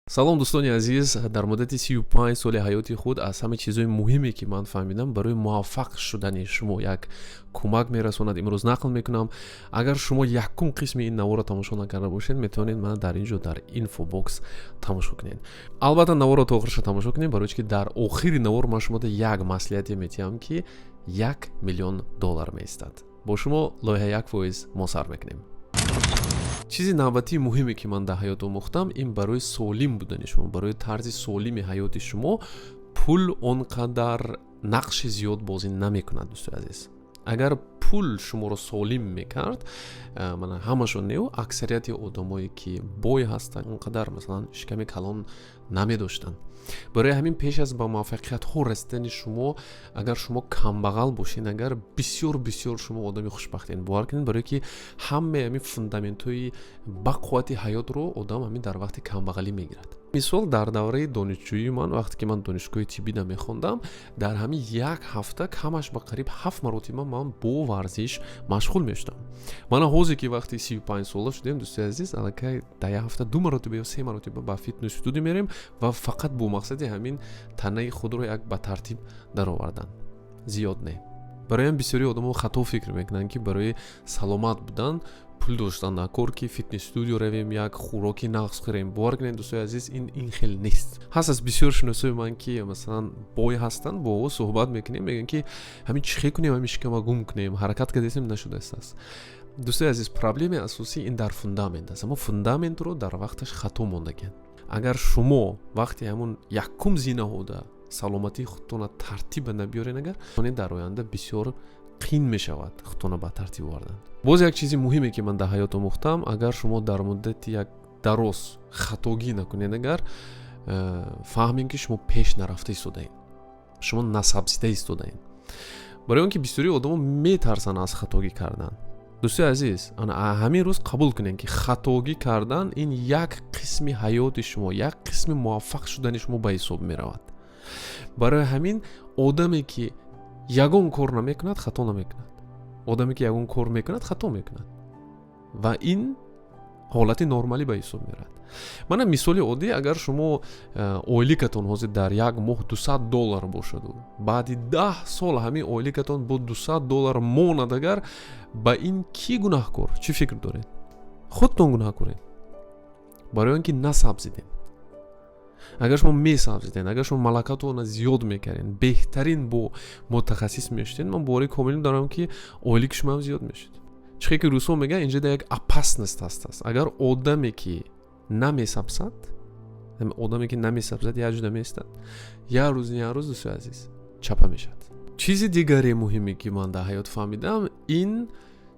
салом дӯстони азиз, дар муддати 35 соли ҳаёти худ аз ҳама чизҳои муҳиме ки ман фаҳмидам барои муваффақ шудани шумо як кӯмак мерасонад имрӯз нақл мекунам. Агар шумо якум қисми ин наворро тамошо накарда бошед, метавонед мана дар ин ҷо дар инфобокс тамошо кунед. Албатта наворро то охирша тамошо кунед, барои ки дар охири навор ман шумода як маслиҳате метиҳам ки $1 миллион меистад. бо шумо лоиҳаи 1% мо сар мекунем. чизи навбатии муҳиме ки ман дар ҳаёт омӯхтам, ин барои солим будани шумо, барои тарзи солими ҳаёти шумо пул он қадар нақши зиёд бозӣ намекунад. дӯстои азиз, агар пул шуморо солим мекард, мана ҳамашон не аксарияти одамое ки бой ҳастанд он қадар масалан шиками калон намедоштанд. барои ҳамин пеш аз ба муваффақиятҳо расидани шумо, агар шумо камбағал бошед, агар бисёр шумо одами хушбахтед, бовар кунед, барои ки ҳамаи ҳамин фундаментҳои бақуввати ҳаётро одам ҳамин дар вақти камбағалӣ мегирад. мисол дар давраи донишҷӯии ман, вақте ки ман донишгоҳи тиббида мехондам, дар ҳамин як ҳафта камаш ба қариб 7 маротиба ман бо варзиш машғул мешудам. мана ҳозир ки вақти 35 сола шудем, дӯстои азиз, аллакай дар як ҳафта 2 маротиба ё 3 маротиба ба фитнес студия мерем ва фақат бо мақсади ҳамин танаи худро як ба тартиб даровардан. зиёд не. барои ҳам бисёри одамҳо хато фикр мекунанд ки барои саломат будан пул доштан накор ки фитнес студио равем, як хӯроки нағз хӯрем. бовар кунед дӯстои азиз, ин хел нест. ҳаст аз бисёр шиносои ман ки масалан бой ҳастанд, бо ҳо суҳбат мекунем, мегӯям ки ҳамин чӣ хе кунем, ҳамин шикама гум кунем, ҳаракат кардем, нашудааст. дӯстои азиз, проблемаи асосӣ ин дар фундамент аст. аммо фундаментро дар вақташ хато мондагианд. агар шумо вақти ҳамун якум зӣ наҳода саломатии худтона тартиба набиёред, агар дар оянда бисёр қин мешавад худтона ба тартиб овардан. боз як чизи муҳиме ки ман дар ҳаёт омӯхтам, агар шумо дар муддати як дароз хатогӣ накунед, агар фаҳмед ки шумо пеш нарафта истодаед, шумо насабзида истодаед. барои он ки бисёри одамо метарсанд аз хатогӣ кардан. дӯстои азиз, ҳамин рӯз қабул кунед ки хатогӣ кардан ин як қисми ҳаёти шумо, як қисми муваффақ шудани шумо ба ҳисоб меравад. барои ҳамин одаме ки ягон кор намекунад, хато намекунад. одаме ки ягон кор мекунад, хато мекунад. ва ин ҳолати нормалӣ ба ҳисоб меравад. мана мисоли оддӣ, агар шумо ойликатон ҳозир дар як моҳ $200 бошаду баъди 10 сол ҳамин ойликатон бо $200 монад, агар ба ин ки гунаҳкор, чӣ фикр доред? худтон гунаҳкоред, барои он ки насабзидед. агар шумо месабзидед, агар шумо малакатона зиёд мекардед, беҳтарин бо мутахассис мешудед, ман боварӣ комилӣ дорам ки ойлики шумо ҳам зиёд мешуд. чӣ ки рӯсҳо мегӯянд инҷа як опасност аст. агар одаме ки намесабзад, як ҷуда меистад, як рӯз дӯстои азиз чапа мешавад. чизи дигаре муҳиме ки ман дар ҳаёт фаҳмидам, ин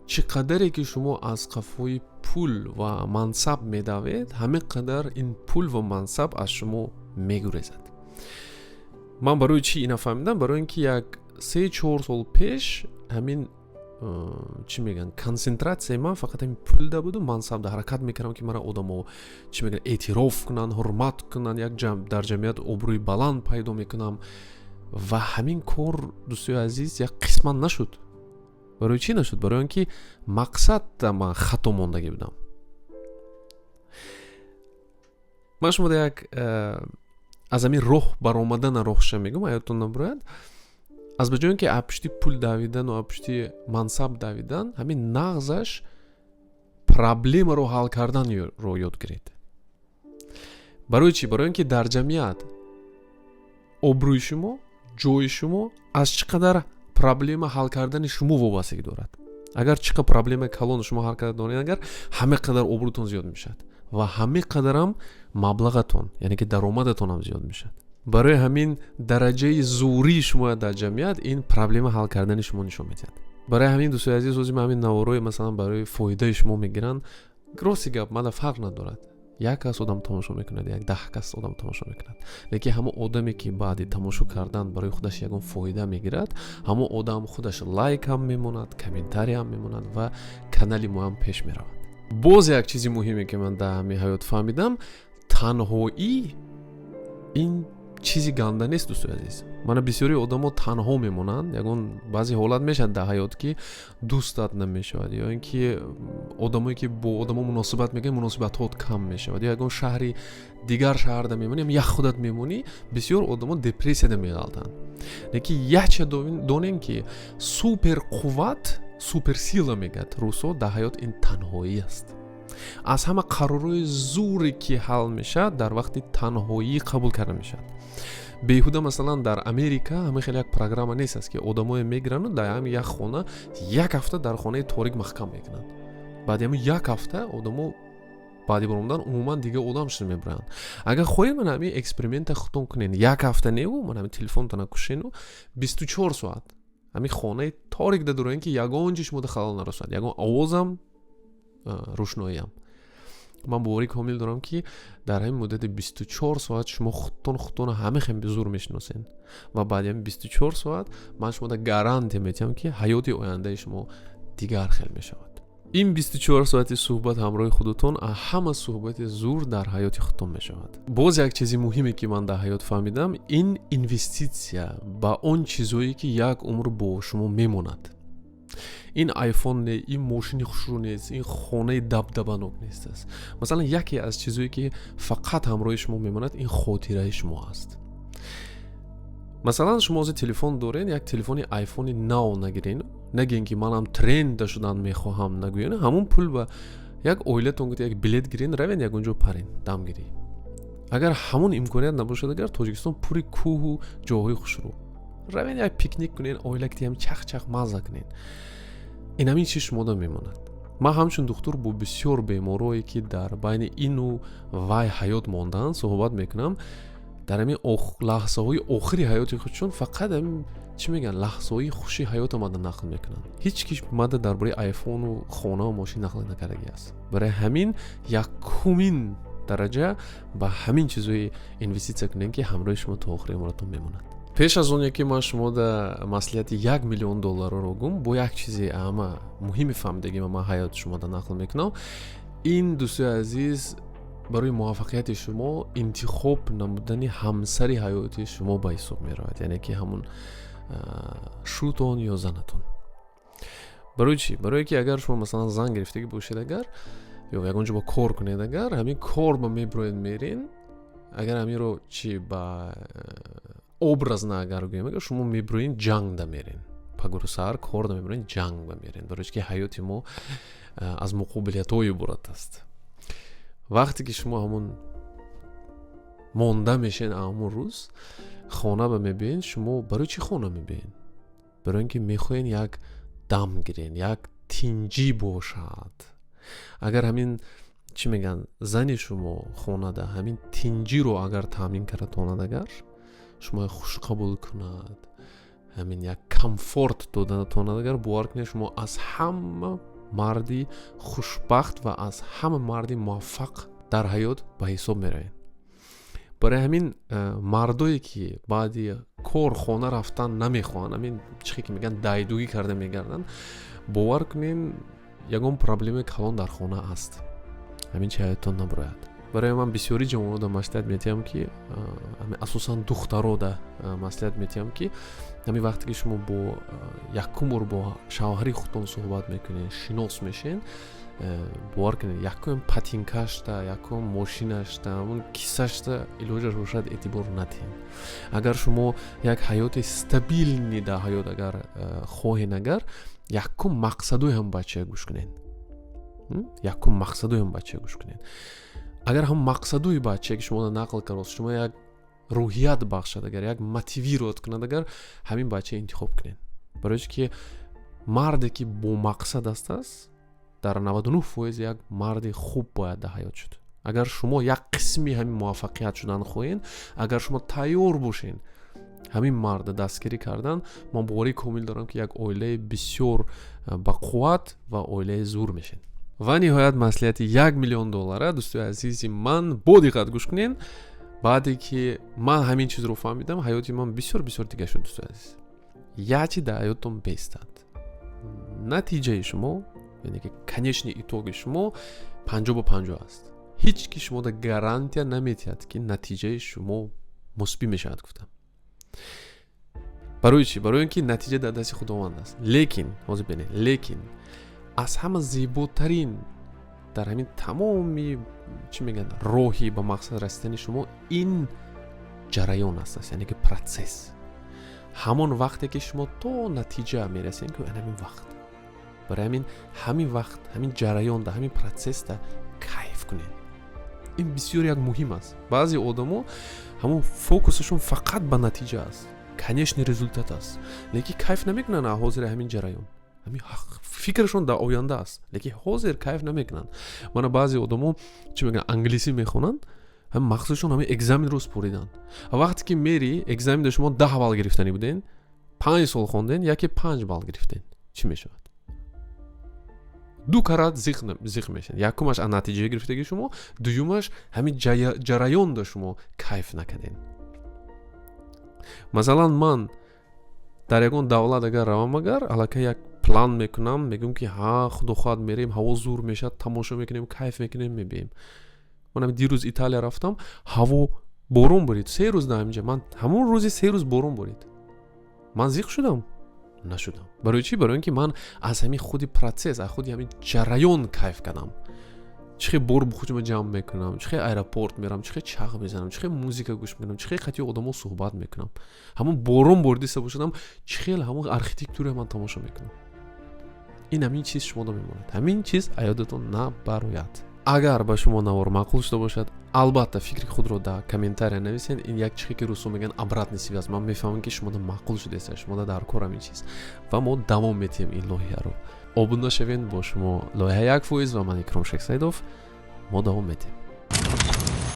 чӣ қадаре ки шумо аз қафои пул ва мансаб медавед, ҳамин қадар ин пул ва мансаб аз шумо мегурезад. ман барои чӣ ина фаҳмидам? барои ин ки як 3-4 сол пеш ҳамин чӣ мегӯянд, консентратсияи ман фақат ҳамин пулда буду, мансабда ҳаракат мекардам ки мара одамо чӣ мегӯянд, эътироф кунанд, ҳурмат кунанд, як дар ҷамъият обрӯи баланд пайдо мекунам. ва ҳамин кор, дӯстои азиз, як қисман нашуд. барои чӣ нашуд? барои он ки мақсадда ман хато мондагӣ будам. ман шумо як аз ҳамин роҳ баромадана роҳша мегӯям, ҳаёттон набурояд. аз ба ҷои ки аз пишти пул давидан ва аз пишти мансаб давидан, ҳамин нағзаш проблемаро ҳал карданро ёд гиред. барои чӣ? барои он ки дар ҷамъият обрӯи шумо, ҷои шумо аз чӣ қадар проблема ҳал кардани шумо вобастагӣ дорад. агар чӣ қадар проблемаи калон шумо ҳал карда донед, агар ҳама қадар обрӯтон зиёд мешавад ва ҳама қадарам маблағатон, яъне ки даромадатон ҳам зиёд мешавад. барои ҳамин дараҷаи зӯрии шумо дар ҷамъият ин проблема ҳал кардани шумо нишон медиҳад. барои ҳамин дӯстои азиз, ҳозир ман ҳамин наворои масалан барои фоидаи шумо мегиранд, рости гап мада фарқ надорад. як кас одам тамошо мекунад, як 10 кас одам тамошо мекунад, лекин ҳамон одаме ки баъди тамошо кардан барои худаш ягон фоида мегирад, ҳамон одам худаш лайк ҳам мемонад, комментарий ҳам мемонад ва канали мо ҳам пеш меравад. боз як чизи муҳиме ки ман дар ҳамин ҳаёт фаҳмидам, танҳоӣ ин چیزی گنده نیست دوستان عزیز. من بسیاری آدما تنها میمونن، یگان بعضی حالت میشن در حیات که دوستت نمیشود، یا اینکه آدمایی که با آدما مناسبت میگن مناسبتات کم میشود، یا یگان شهری دیگر شهر دا میمونی یا یک خودت میمونی، بسیار آدما دپرسیا میغلطن. لیکن یه دونین که سوپر قوت سوپر سیلا میگد روسو در حیات این تنهایی است. از همه قرارهای زوری که حل میشه در وقت تنهایی قبول کرده میشه. بیهوده مثلا در امریکا همه خیلی یک پروگرام نیست است که آدمای میگرن و در یک خانه یک هفته در خانه تاریک محکم میکنن. بعد یک هفته آدمو بعدی برومدن عموما دیگه آدمش نمیبرن. اگر خواهید من همین اکسپریمنت خودتون کنین، یک هفته نیو من همین تلفن تون کشین و 24 ساعت همین خانه تاریک ده دورین که یگان چیش مود خلال نرسد، یگان آوازم روشناییم. من باوری کامل دارم که در همین مدت 24 ساعت شما خودتون همه خیلی بزرگ میشناسین و بعد همین 24 ساعت من شما در گارانتی میتونم که حیات آینده شما دیگر خیلی میشود. این 24 ساعتی صحبت همراه خودتون همه صحبت زور در حیات خودتون میشود. باز یک چیزی مهمه که من در حیات فهمیدم، این اینوستیسیا با اون چیزایی که یک عمر با شما میموند. این آیفون نه، این ماشین خوشرو نیست، این خانه دبدبانوک نیست است. مثلا یکی از چیزایی که فقط همراه شما میماند این خاطره شما است. مثلا شما از تلفن دارین، یک تلفن آیفون نو نگیرین، نگین که منم ترند شدن میخواهم، نگوین همون پول با یک اویلتون گفت یک بلیت گیرین روین یک اونجا پرین دمگیری. اگر همون امکانیت نباشد، اگر تاجیکستان پوری کوه و جاهای خوشرو روین یک پیکنیک کنین، اویلکتی هم چخ مزه کنین، این همین چیش مودا میماند. من همچون دکتر با بسیار بیمارایی که در بین اینو وای حیات ماندن صحبت میکنم. در همین لحظه های آخری حیات خودشون فقط همین چی میگن لحظه های خوشی حیات آمده نقل میکنن. هیچ کس ماده درباره آیفون و خانه و ماشین نقل نکرده است. برای همین یک کمین درجه با همین چیزای اینوستیسیا کنین که همراه شما تا آخر عمرتون میموند. پیش از اون یکی ما شما در مسئولیت $1 میلیون رو گم با یک چیزی اما مهمی فهمیدگی ما حیات شما در نقل میکنم. این دوستای عزیز، برای موفقیت شما انتخاب نمودن همسری حیاتی شما با حساب میرود، یعنی که همون شوتون یا زنتون. برای چی؟ برای که اگر شما مثلا زن گرفتگی باشید اگر یا اونجا با کار کنید، اگر همین کار با میبروید میرین، اگر همین رو چی با образ نه اگر گویم، اگر شما میبروین جنگ دا میرین، پاگور سر کار دا میبروین جنگ با میرین، برای که حیات ما از مقابلیت های عبارت است. وقتی که شما همون مانده میشین همون روز خانه با میبین، شما برای چی خانه میبین؟ برای اینکه میخواین یک دم گیرین، یک تینجی باشد. اگر همین چی میگن زنی شما خانه ده همین تینجی رو اگر تامین کرده تاند، اگر شما خوش قبول کند، همین یک کمفورت دادن تاند، اگر باور کنید شما از همه مردی خوشبخت و از همه مردی موفق در حیات به حساب میرین. برای همین مردایی که بعدی کار خانه رفتن نمیخوان، همین چیزی که میگن دایدویی کرده میگردن، باور کنین یگان پرابلم کلان در خانه است، همین چه حیاتتون نبراید. برای من بسیاری جوانو دا مصلحت میتیم که اساسا دخترو دا مصلحت میتیم که همین وقتی که شما با یکم بار با شوهری خودتون صحبت میکنین، شناس میشین، باور کنین یکم پاتینکاش دا، یکم ماشینش دا، اون کیسش دا ایلوج روشد اعتبار ندین. اگر شما یک حیات استابیل نیده حیات اگر خواهین، اگر یکم مقصدوی هم بچه گوش کنین، یکم مقصدوی هم بچه گوش کنین. اگر هم مقصدوی بچه که شما نقل کرد، شما یک روحیت بخشد، اگر یک موتیوی رود کند، اگر همین بچه انتخاب کنین. برای که مردی که با مقصد است در 99% یک مرد خوب باید در حیات شد. اگر شما یک قسمی همین موفقیت شدن خواهین، اگر شما تیار باشین همین مرد دستگیری کردن، من باوری کامل دارم که یک عائله بسیار با قوت و عائله زور میشین. و نهایت مسئولیت $1 میلیون دوستای عزیزی من با دقت گوش کنین. بعدی که من همین چیز رو فهمیدم، حیاتی من بسیار دیگه شد دوستای عزیز. یکی در حیاتتون بیستند. نتیجه شما، یعنی که کنیشنی ایتوگ شما 50-50 است. هیچ کی شما در گارانتی نمیتید که نتیجه شما мусбӣ мешавад гуфтам. барои чӣ? барои ин ки натиҷа дар дасти худованд аст. лекин ҳозир бинед, лекин аз ҳама зеботарин дар ҳамин тамоми чӣ мегӯяд роҳи ба мақсад расидани шумо ин ҷараён ҳастас, яъне ки протсесс. ҳамон вақте ки шумо то натиҷа мерасед, ки ҳамин вақт, барои ҳамин ҳамин вақт, ҳамин ҷараёнда, ҳамин протсесда кайф кунед. ин бисёр як муҳим аст. баъзе одамо ҳамон фокусашон фақат ба натиҷа аст, конечный результат аст, лекин кайф намекунанд ҳозир ҳамин ҷараён. ҳамин фикрашон дар оянда аст, лекин ҳозир кайф намекунанд. мана баъзе одамо чӣ мегӯянд англисӣ мехонанд, ҳам мақсадшон ҳамин экзаменро супоридан. вақте ки мери экзаменда шумо 10 балл гирифтани буден, 5 сол хонден, яке 5 балл гирифтен, чӣ мешавад? 2 карат зиқ мешавад. якумаш аз натиҷаи гирифтагии шумо, дуюмаш ҳамин ҷараёнда шумо кайф накарден. масалан ман дар ягон давлат агар равам, агар аллакай як план мекунам, мегӯям ки худо хоҳад мерем, ҳаво зур мешад, тамошо мекунем, кайф мекунем, мебием. ман дирӯз Италия рафтам, ҳаво борон борид 3 рӯз дар ҳаминҷа. ман ҳамон рӯзи 3 рӯз борон борид. ман зиқ шудам? нашудам. барои чӣ? барои ин ки ман аз ҳамин худи процесс, аз худи ҳамин ҷараён кайф кардам. чӣ хел бор бо худам ҷамъ мекунам, чӣ хел аэропорт мерам, чӣ хел чағ мезанам, чӣ хел музика гӯш мекунам, чӣ хел қатъи одамо суҳбат мекунам. ҳамон борон бориди сабук шудам, чӣ хел ҳамон архитектура ман тамошо мекунам. ин ҳамин чиз шумода мемонад. ҳамин чиз аёдатон набарояд. агар ба шумо навор маъқул шуда бошад, албатта фикри худро дар комментария нависед. ин як чизе ки русо мегӯянд обратный связь. ман мефаҳмам ки шумода маъқул шудааст, шумода дар кор ҳамин чиз ва мо давом метиҳем ин лоиҳаро. обуна шавед. бо шумо лоиҳа 1% ва ман Икром Шейхсаидов. мо давом метиҳем.